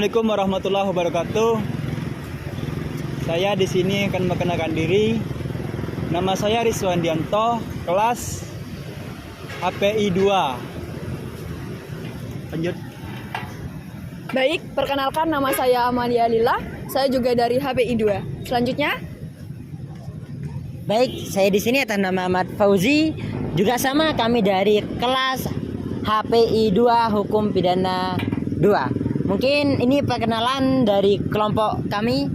Assalamualaikum warahmatullahi wabarakatuh. Saya di sini akan memperkenalkan diri. Nama saya Rizwan Dianto, kelas HPI 2. Lanjut. Baik, perkenalkan nama saya Amalia Lila. Saya juga dari HPI 2. Selanjutnya, Baik, saya di sini atas nama Ahmad Fauzi. Juga sama, kami dari kelas HPI 2 Hukum Pidana 2. Mungkin ini perkenalan dari kelompok kami.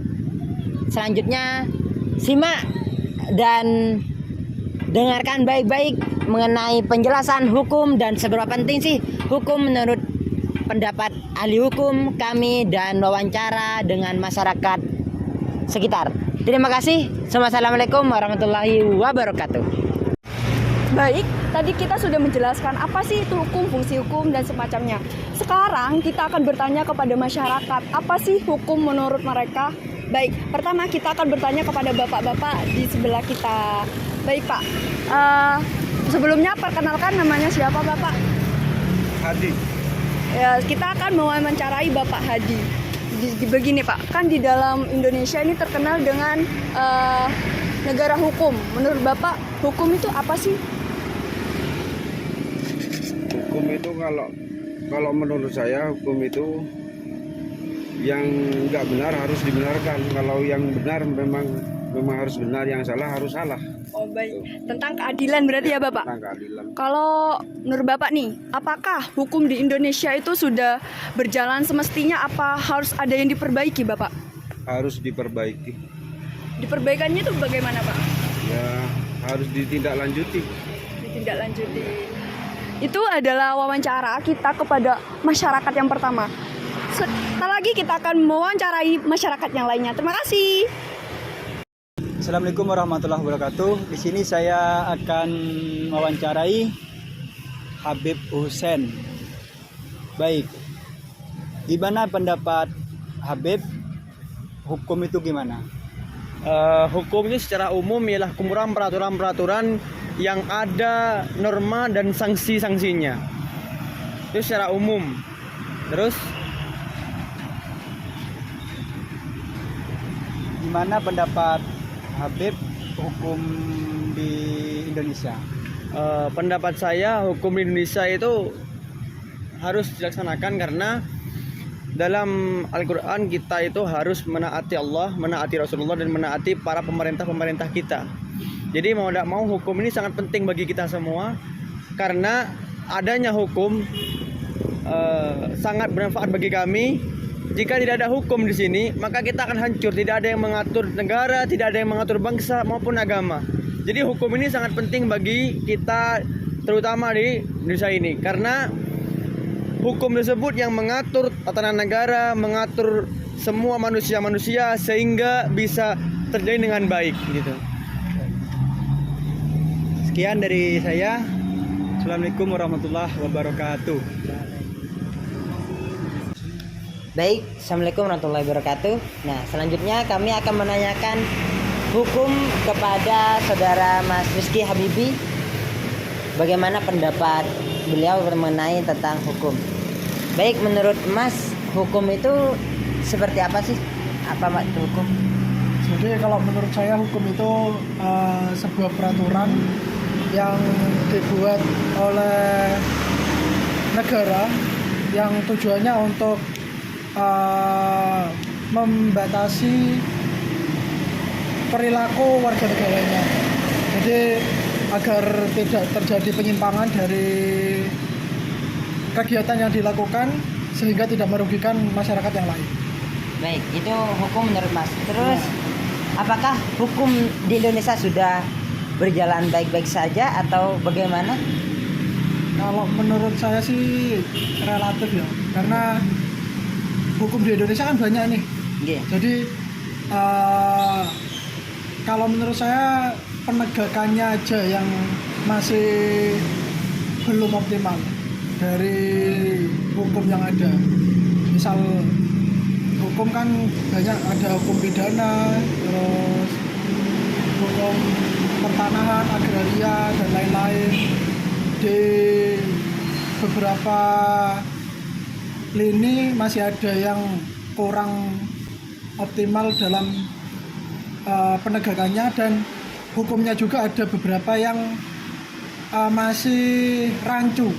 Selanjutnya simak dan dengarkan baik-baik mengenai penjelasan hukum dan seberapa penting sih hukum menurut pendapat ahli hukum kami dan wawancara dengan masyarakat sekitar. Terima kasih. Assalamualaikum warahmatullahi wabarakatuh. baik, tadi kita sudah menjelaskan apa sih itu hukum, fungsi hukum, dan semacamnya. Sekarang kita akan bertanya kepada masyarakat, apa sih hukum menurut mereka? Baik, pertama kita akan bertanya kepada bapak-bapak di sebelah kita. Baik Pak, sebelumnya perkenalkan namanya siapa Bapak? Hadi. Ya, kita akan mewawancarai Bapak Hadi. Begini Pak, kan di dalam Indonesia ini terkenal dengan negara hukum. Menurut Bapak, hukum itu apa sih? Hukum itu kalau menurut saya hukum itu yang nggak benar harus dibenarkan. Kalau yang benar memang harus benar, yang salah harus salah. Oh baik, tentang keadilan berarti ya Bapak? Tentang keadilan. Kalau menurut Bapak nih, apakah hukum di Indonesia itu sudah berjalan semestinya, apa harus ada yang diperbaiki Bapak? Harus diperbaiki. Diperbaikannya itu bagaimana Pak? Ya harus ditindaklanjuti. Ditindaklanjuti. Itu adalah wawancara kita kepada masyarakat yang pertama. Setelah lagi kita akan mewawancarai masyarakat yang lainnya. Terima kasih. Assalamualaikum warahmatullahi wabarakatuh. Di sini saya akan mewawancarai Habib Hussein. Baik, gimana pendapat Habib? Hukum itu gimana? Hukum itu secara umum ialah kumpulan peraturan-peraturan yang ada norma dan sanksi-sanksinya. Itu secara umum. Terus Gimana pendapat Habib hukum di Indonesia? pendapat saya hukum di Indonesia itu harus dilaksanakan karena dalam Al-Quran kita itu harus menaati Allah, menaati Rasulullah, dan menaati para pemerintah-pemerintah kita. Jadi mau tidak mau hukum ini sangat penting bagi kita semua, karena adanya hukum sangat bermanfaat bagi kami. Jika tidak ada hukum di sini, maka kita akan hancur. Tidak ada yang mengatur negara, tidak ada yang mengatur bangsa maupun agama. Jadi hukum ini sangat penting bagi kita, terutama di Indonesia ini, karena hukum tersebut yang mengatur tatanan negara, mengatur semua manusia-manusia sehingga bisa terjadi dengan baik gitu. Sekian dari saya. Assalamualaikum warahmatullahi wabarakatuh. Baik, Assalamualaikum warahmatullahi wabarakatuh. Nah, selanjutnya kami akan menanyakan hukum kepada saudara Mas Rizky Habibi. Bagaimana pendapat beliau mengenai tentang hukum? Baik, menurut Mas, hukum itu seperti apa sih? Apa maksud hukum? Jadi kalau menurut saya hukum itu sebuah peraturan yang dibuat oleh negara yang tujuannya untuk membatasi perilaku warga negaranya. Jadi agar tidak terjadi penyimpangan dari kegiatan yang dilakukan sehingga tidak merugikan masyarakat yang lain. Baik, itu hukum menurut Mas. Terus, apakah hukum di Indonesia sudah berjalan baik-baik saja atau bagaimana? Kalau menurut saya sih relatif ya, karena hukum di Indonesia kan banyak nih. Yeah. Jadi kalau menurut saya penegakannya aja yang masih belum optimal dari hukum yang ada. Misal hukum kan banyak, ada hukum pidana, terus hukum pertanahan, agraria, dan lain-lain. Di beberapa lini masih ada yang kurang optimal dalam penegakannya, dan hukumnya juga ada beberapa yang masih rancu.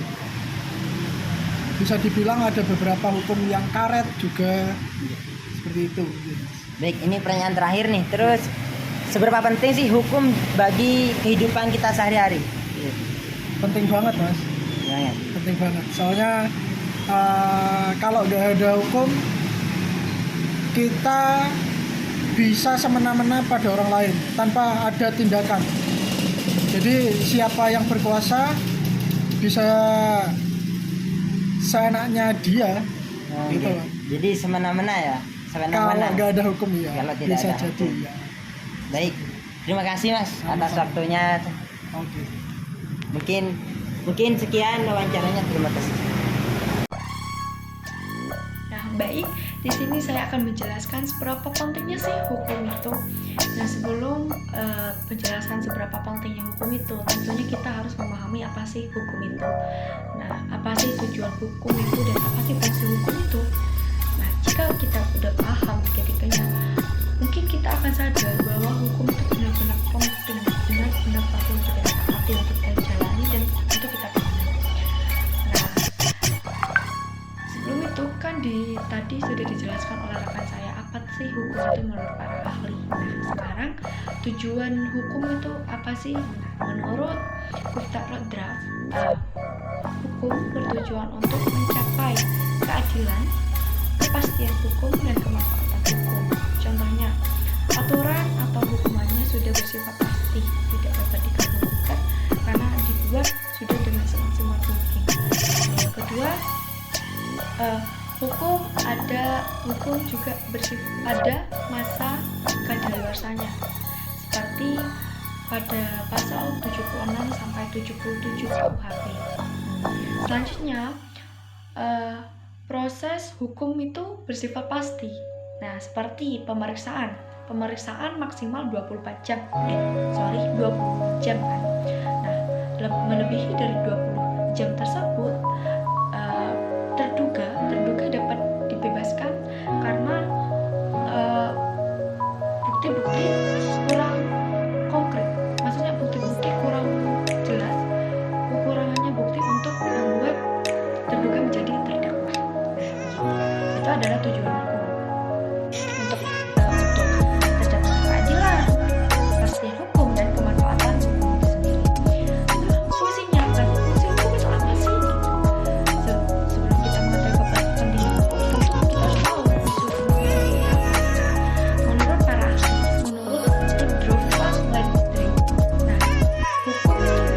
Bisa dibilang ada beberapa hukum yang karet juga, seperti itu. Baik, ini pertanyaan terakhir nih. Terus seberapa penting sih hukum bagi kehidupan kita sehari-hari? Penting banget, Mas. Banget. Penting banget. Soalnya kalau nggak ada hukum, kita bisa semena-mena pada orang lain tanpa ada tindakan. Jadi siapa yang berkuasa bisa seenaknya dia, gitu. Oke. Jadi semena-mena ya, Kalau semena-mena. nggak ada hukum ya, Kalau tidak bisa ada jadi. hukum. Ya. Baik, terima kasih Mas atas Sama-sama. waktunya. Oke. Mungkin sekian wawancaranya. Terima kasih. Nah, baik, di sini saya akan menjelaskan seberapa pentingnya sih hukum itu. Nah, sebelum penjelasan seberapa pentingnya hukum itu, tentunya kita harus memahami apa sih hukum itu. Nah, apa sih tujuan hukum itu dan apa sih fungsi hukum itu? Nah, jika kita udah paham ketikanya, mungkin kita akan sadar bahwa hukum itu benar-benar penting, benar-benar patut untuk kita taati, untuk kita jalani, dan untuk kita pahami. Nah, sebelum itu kan tadi sudah dijelaskan oleh rekan saya apa sih hukum itu menurut para ahli. Nah, sekarang tujuan hukum itu apa sih? Nah, menurut Kuftarot Draft, hukum bertujuan untuk mencapai keadilan, kepastian hukum, dan kemanfaatan hukum. Contohnya, aturan atau hukumannya sudah bersifat pasti, tidak dapat digabungkan karena dibuat sudah dengan semaksimal mungkin. Yang kedua, hukum juga ada masa kadaluarsanya, seperti pada pasal 76 sampai 77 KUHP. Selanjutnya, proses hukum itu bersifat pasti. Nah, seperti pemeriksaan maksimal 24 jam. 20 jam kan. Nah, melebihi dari 20 jam tersebut, terduga dapat dibebaskan karena bukti-bukti kurang konkret. Maksudnya bukti-bukti kurang jelas, kekurangannya bukti untuk membuat terduga menjadi terdakwa. Itu adalah tujuan hukum, untuk tercapainya keadilan, kepastian hukum, dan kemanfaatan hukum itu sendiri. Nah, fungsinya apa? Fungsi hukum itu apa sih? Sebelum kita mengetahui pentingnya hukum, tentu kita harus tahu fungsi hukum itu apa. Menurut para ahli, menurut Woodruff Landry, nah, hukum itu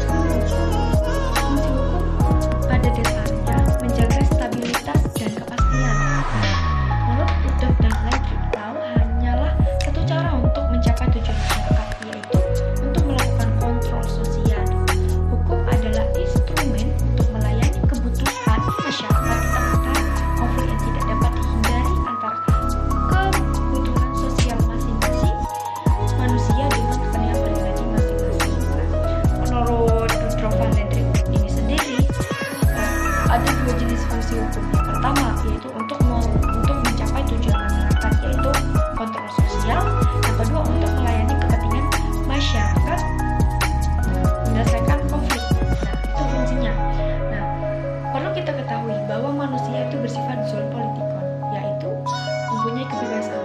fungsi hukum pada dasarnya menjaga stabilitas dan kepastian. Menurut Woodruff dan Landry, hanyalah satu cara untuk mencapai tujuan masyarakat, yaitu untuk melakukan kontrol sosial. Hukum adalah instrumen untuk melayani kebutuhan masyarakat di tengah konflik yang tidak dapat dihindari antara kebutuhan sosial masing-masing manusia dengan kepentingan pribadi masing-masing. Menurut Woodruff dan Landry ini sendiri, ada dua jenis fungsi hukum. Yang pertama yaitu untuk mencapai tujuan masyarakat, yaitu kontrol sosial. Yang kedua untuk melayani kepentingan masyarakat menyelesaikan konflik. Nah, itu fungsinya. Nah, perlu kita ketahui bahwa manusia itu bersifat zoopolitikon, yaitu mempunyai kebebasan.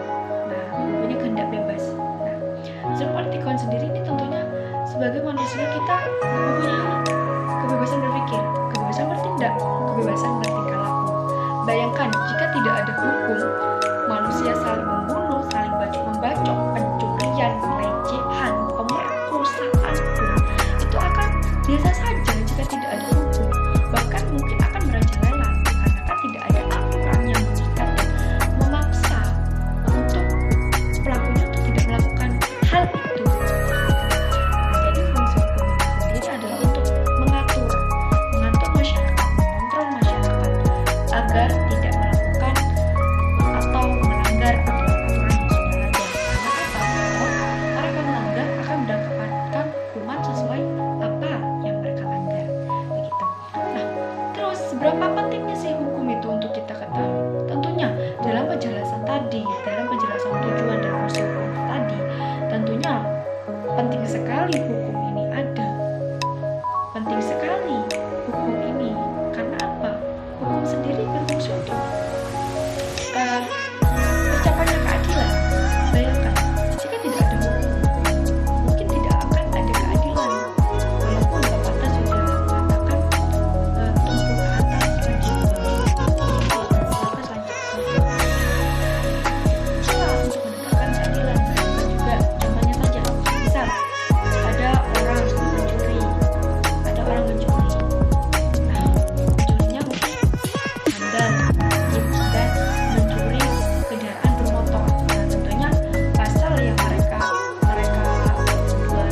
Nah, mempunyai kehendak bebas. Nah, zoopolitikon sendiri ini tentunya sebagai manusia kita mempunyai kebebasan berpikir, kebebasan bertindak, kebebasan bertingkah laku. Bayangkan jika tidak ada hukum, manusia saling membunuh, saling bacok-membacok, pencurian, pelecehan, pemerkosaan pun itu akan biasa saja jika tidak ada hukum. Bahkan mungkin akan merajalela karena kan tidak ada aturan yang mengikat dan memaksa untuk pelakunya untuk tidak melakukan hal itu. Nah, jadi fungsi hukum itu sendiri adalah untuk mengatur masyarakat, mengontrol masyarakat agar tidak melakukan atau melanggar aturan-aturan penjelasan tadi, dalam penjelasan tujuan dan fungsi hukum tadi, tentunya penting sekali hukum ini ada. Penting sekali hukum ini. Karena apa? Hukum sendiri berfungsi untuk tercapainya keadilan. Bayangkan, jika tidak ada hukum, mungkin tidak akan ada keadilan. Walaupun pepatah sudah mengatakan tumpu ke atas lagi atas lanjut untuk menegakkan keadilan. Bayangkan juga contohnya saja, misal ada orang mencuri. Nah, mencurinya mungkin bandar dan mencuri kendaraan bermotor. Nah, tentunya pasal yang mereka jual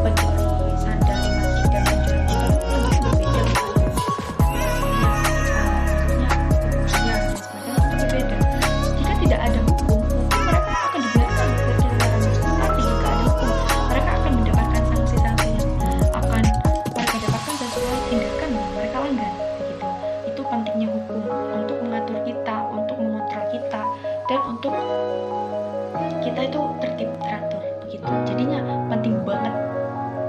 pencuri sandal di masjid dan pencuri motor tentunya berbeda. Tentunya dan sebagainya tentu berbeda. Jika tidak ada hukum, mungkin mereka akan dibiarkan berkeliaran bebas. Tapi jika ada hukum, mereka akan mendapatkan sanksi-sanksi yang akan mereka dapatkan sesuai tindakan yang mereka langgar. Begitu. Itu pentingnya hukum untuk mengatur kita, untuk mengontrol kita, dan untuk kita itu tertib teratur. Begitu. Jadinya penting banget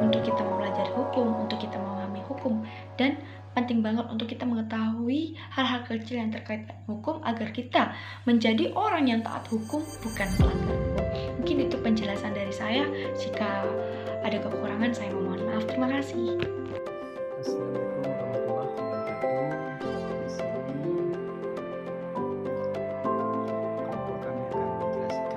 untuk kita mempelajari hukum, untuk kita memahami hukum, dan penting banget untuk kita mengetahui hal-hal kecil yang terkait hukum agar kita menjadi orang yang taat hukum, bukan pelanggar hukum. Mungkin itu penjelasan dari saya. Jika ada kekurangan, saya memohon maaf. Terima kasih. Assalamualaikum warahmatullahi wabarakatuh. Di sini kelompok kami akan menjelaskan hukum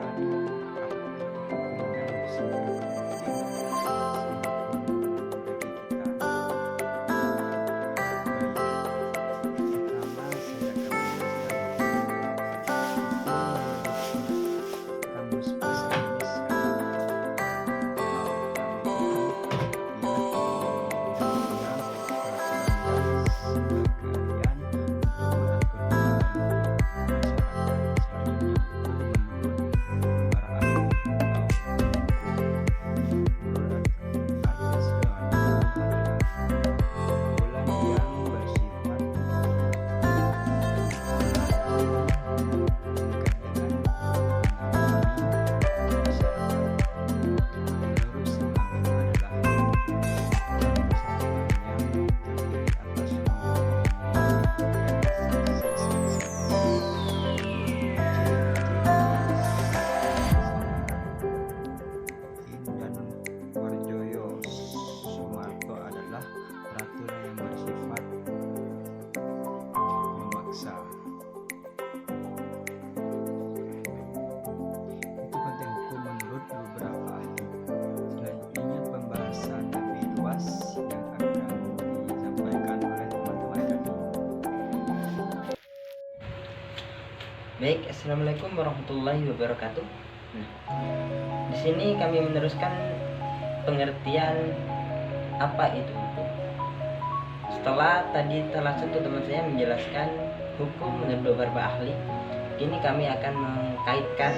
dan seberapa penting Kamus Bahasa Baik, assalamualaikum warahmatullahi wabarakatuh. Di sini kami meneruskan pengertian apa itu hukum. Setelah tadi salah satu teman saya menjelaskan hukum menurut beberapa ahli, kini kami akan mengkaitkan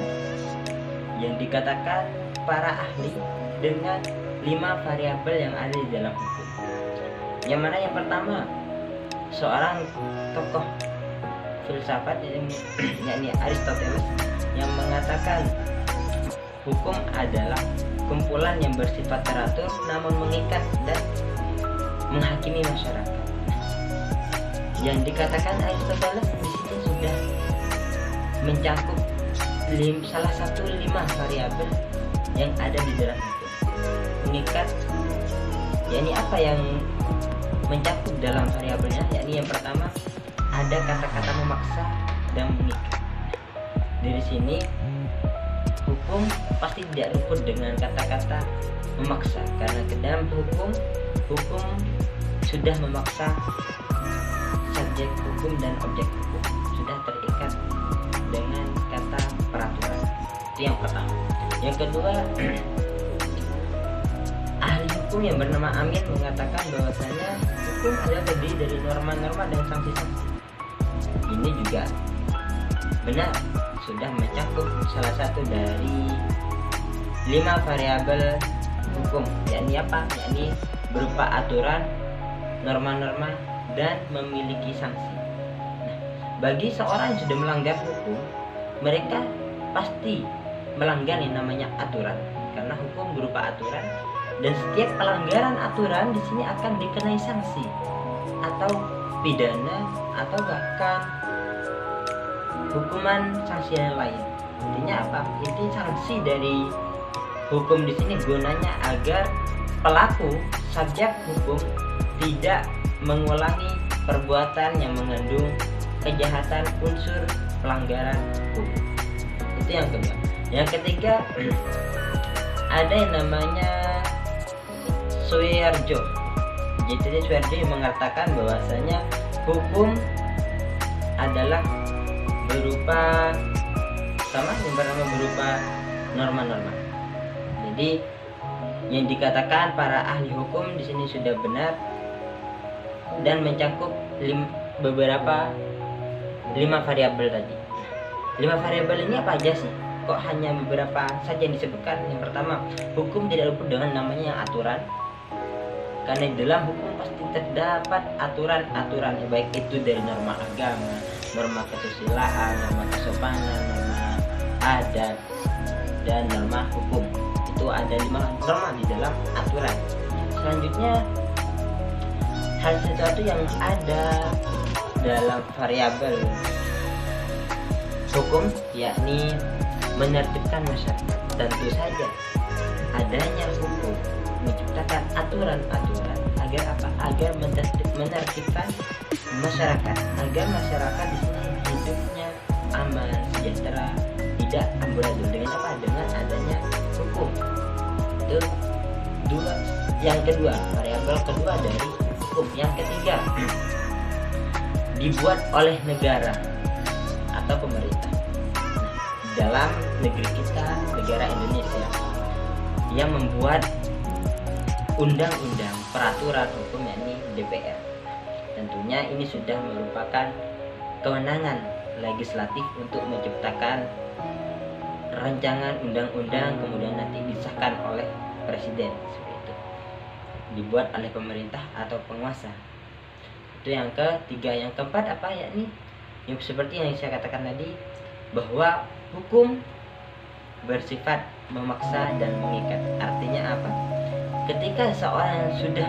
yang dikatakan para ahli dengan 5 variabel yang ada di dalam hukum. Yang mana yang pertama, seorang tokoh filsafat yakni Aristoteles yang mengatakan hukum adalah kumpulan yang bersifat teratur namun mengikat dan menghakimi masyarakat. Yang dikatakan Aristoteles di sini sudah mencakup salah satu 5 variabel yang ada di dalam hukum. Mengikat, yakni apa yang mencakup dalam variabelnya, yakni yang pertama ada kata-kata memaksa dan mengikat. Dari sini hukum pasti tidak luput dengan kata-kata memaksa, karena ke dalam hukum sudah memaksa subjek hukum dan objek hukum, sudah terikat dengan kata peraturan. Itu yang pertama. Yang kedua, ahli hukum yang bernama Amin mengatakan bahwasanya hukum adalah terdiri dari norma-norma dan sanksi-sanksi. Ini juga benar, sudah mencakup salah satu dari 5 variabel hukum, yakni apa? Yakni berupa aturan, norma-norma, dan memiliki sanksi. Nah, bagi seorang yang sudah melanggar hukum, mereka pasti melanggar yang namanya aturan, karena hukum berupa aturan, dan setiap pelanggaran aturan di sini akan dikenai sanksi atau pidana atau bahkan hukuman sanksi yang lain. Intinya apa? Inti sanksi dari hukum di sini gunanya agar pelaku subjek hukum tidak mengulangi perbuatan yang mengandung kejahatan unsur pelanggaran hukum. Itu yang kedua. Yang ketiga, ada yang namanya Suharjo. Jadi Suharjo yang mengatakan bahwasanya hukum adalah berupa yang pertama berupa norma-norma. Jadi yang dikatakan para ahli hukum di sini sudah benar dan mencakup beberapa 5 variabel tadi. 5 variabel ini apa aja sih? Kok hanya beberapa saja yang disebutkan? Yang pertama, hukum tidak luput dengan namanya aturan. Karena di dalam hukum pasti terdapat aturan-aturan, baik itu dari norma agama, norma kesusilaan, norma kesopanan, norma adat, dan norma hukum. Itu ada 5 norma di dalam aturan. Selanjutnya, hal sesuatu yang ada dalam variabel hukum, yakni menertibkan masyarakat. Tentu saja adanya hukum menciptakan aturan-aturan agar apa? Agar menertibkan masyarakat, agar masyarakat di sini hidupnya aman, sejahtera, tidak amburadul. Dengan apa? Dengan adanya hukum. Itu dua. Yang kedua, variabel kedua dari hukum. Yang ketiga, dibuat oleh negara atau pemerintah. Dalam negeri kita, negara Indonesia, yang membuat undang-undang peraturan hukum, yakni DPR. Tentunya ini sudah merupakan kewenangan legislatif untuk menciptakan rancangan undang-undang, kemudian nanti disahkan oleh presiden, seperti itu. Dibuat oleh pemerintah atau penguasa. Itu yang ketiga. Yang keempat apa? Yakni yang seperti yang saya katakan tadi, bahwa hukum bersifat memaksa dan mengikat. Artinya apa? Ketika seorang sudah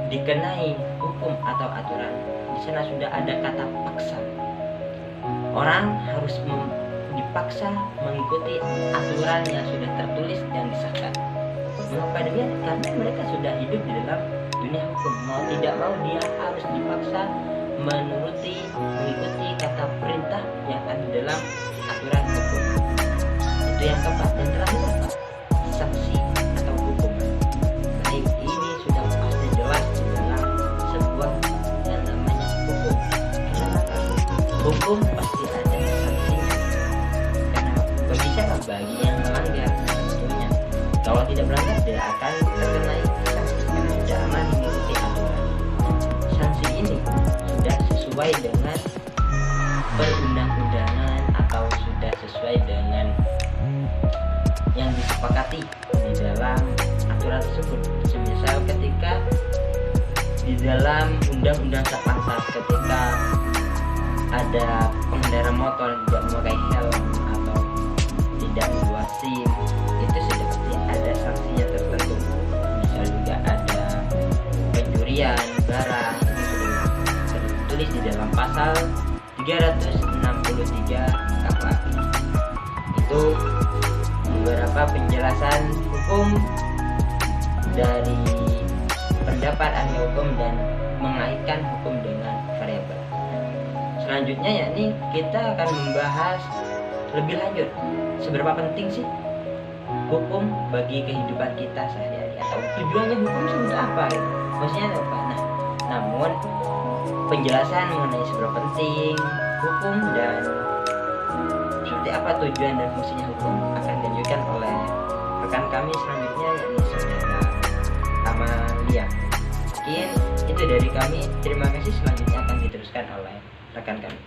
dikenai hukum atau aturan, di sana sudah ada kata paksa. Orang harus dipaksa mengikuti aturan yang sudah tertulis dan disahkan. Mengapa demikian? Karena mereka sudah hidup di dalam dunia hukum. Mau tidak mau dia harus dipaksa mengikuti kata perintah yang ada di dalam aturan hukum. Itu yang keempat. Dan terakhir apa? Sanksi atau hukuman. Baik, ini sudah pasti jelas di dalam sebuah yang namanya hukum. Kenapa? Hukum pasti ada sanksinya. Karena bagi siapa? Bagi yang melanggar tentunya. Kalau tidak melanggar, dia akan terkenai sanksi karena sudah aman mengikuti aturan. Sanksi ini sudah sesuai dengan perundang-undangan atau sudah sesuai dengan yang disepakati di dalam aturan tersebut. Semisal ketika di dalam undang-undang Satlantas, ketika ada pengendara motor tidak memakai helm atau tidak membawa SIM, itu sudah pasti ada sanksinya tertentu. Misal juga ada pencurian barang, sudah tertulis di dalam pasal 363 KUHP. Itu beberapa penjelasan hukum dari pendapat ahli hukum dan mengaitkan hukum dengan variabel. Selanjutnya yakni kita akan membahas lebih lanjut seberapa penting sih hukum bagi kehidupan kita sehari-hari, atau tujuannya hukum sebenarnya apa gitu. Maksudnya apa? Nah, namun penjelasan mengenai seberapa penting hukum dan seperti apa tujuan dan fungsinya hukum akan dilanjutkan oleh rekan kami selanjutnya, yakni Saudara Amalia. Mungkin itu dari kami. Terima kasih. Selanjutnya akan diteruskan oleh rekan kami.